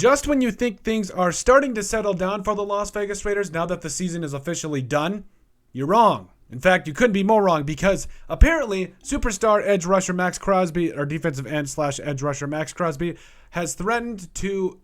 Just when you think things are starting to settle down for the Las Vegas Raiders, now that the season is officially done, you're wrong. In fact, you couldn't be more wrong because apparently superstar edge rusher Maxx Crosby, or defensive end / edge rusher Maxx Crosby, has threatened to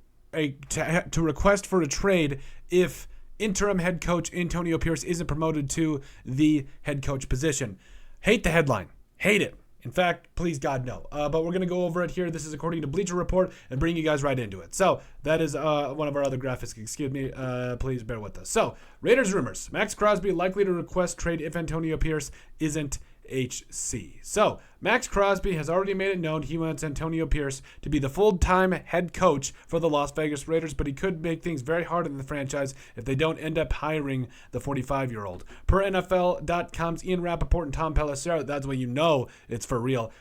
request for a trade if interim head coach Antonio Pierce isn't promoted to the head coach position. Hate the headline. Hate it. In fact, please God, no. But we're going to go over it here. This is according to Bleacher Report and bring you guys right into it. So that is one of our other graphics. Excuse me. Please bear with us. So Raiders rumors. Maxx Crosby likely to request trade if Antonio Pierce isn't HC. So Maxx Crosby has already made it known he wants Antonio Pierce to be the full-time head coach for the Las Vegas Raiders, but he could make things very hard in the franchise if they don't end up hiring the 45-year-old. Per NFL.com's Ian Rappaport and Tom Pelissero, that's when you know it's for real.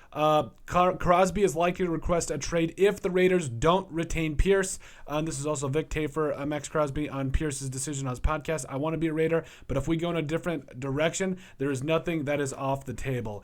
Crosby is likely to request a trade if the Raiders don't retain Pierce. This is also Vic Tafer, Maxx Crosby on Pierce's decision on his podcast. I want to be a Raider, but if we go in a different direction, there is nothing that is off the table.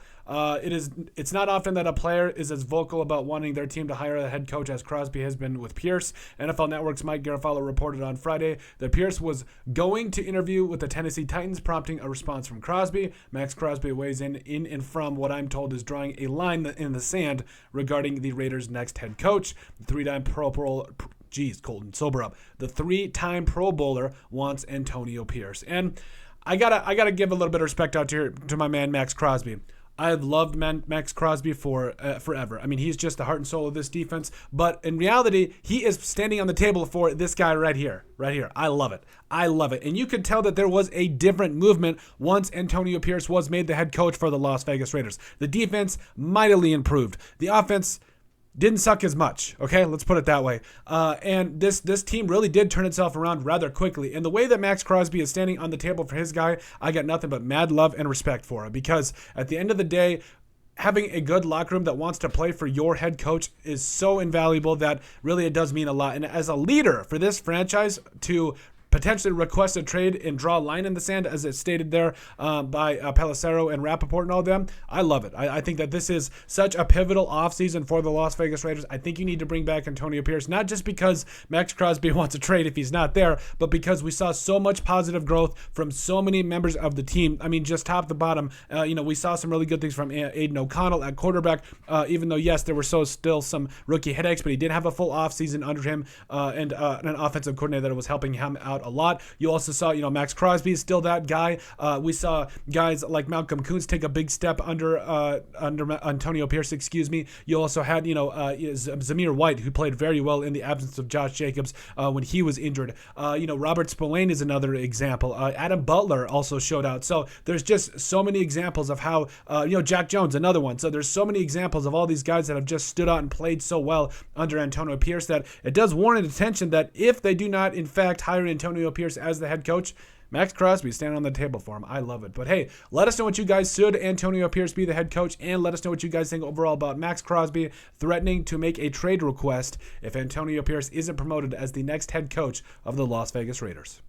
It's not often that a player is as vocal about wanting their team to hire a head coach as Crosby has been with Pierce. NFL Network's Mike Garafolo reported on Friday that Pierce was going to interview with the Tennessee Titans, prompting a response from Crosby. Maxx Crosby weighs in and from what I'm told is drawing a line in the sand regarding the Raiders' next head coach. The three-time Pro Bowl. Geez, Colton, sober up. The three-time Pro Bowler wants Antonio Pierce, and I gotta give a little bit of respect out here to my man Maxx Crosby. I've loved Maxx Crosby for forever. I mean, he's just the heart and soul of this defense. But in reality, he is standing on the table for this guy right here. Right here. I love it. I love it. And you could tell that there was a different movement once Antonio Pierce was made the head coach for the Las Vegas Raiders. The defense mightily improved. The offense didn't suck as much, okay? Let's put it that way. And this team really did turn itself around rather quickly. And the way that Maxx Crosby is standing on the table for his guy, I got nothing but mad love and respect for him. Because at the end of the day, having a good locker room that wants to play for your head coach is so invaluable that really it does mean a lot. And as a leader for this franchise to potentially request a trade and draw a line in the sand, as it's stated there by Pelissero and Rappaport and all of them. I love it. I think that this is such a pivotal offseason for the Las Vegas Raiders. I think you need to bring back Antonio Pierce, not just because Maxx Crosby wants a trade if he's not there, but because we saw so much positive growth from so many members of the team. I mean, just top to bottom, we saw some really good things from Aiden O'Connell at quarterback, even though, yes, there were still some rookie headaches, but he did have a full offseason under him and an offensive coordinator that was helping him out a lot. You also saw, Maxx Crosby is still that guy. We saw guys like Malcolm Kuntz take a big step under Antonio Pierce, excuse me. You also had, Zamir White, who played very well in the absence of Josh Jacobs when he was injured. Robert Spillane is another example. Adam Butler also showed out. So there's just so many examples of how, Jack Jones, another one. So there's so many examples of all these guys that have just stood out and played so well under Antonio Pierce that it does warrant attention that if they do not, in fact, hire Antonio Pierce as the head coach, Maxx Crosby standing on the table for him. I love it. But hey, let us know what you guys should Antonio Pierce be the head coach, and let us know what you guys think overall about Maxx Crosby threatening to make a trade request if Antonio Pierce isn't promoted as the next head coach of the Las Vegas Raiders.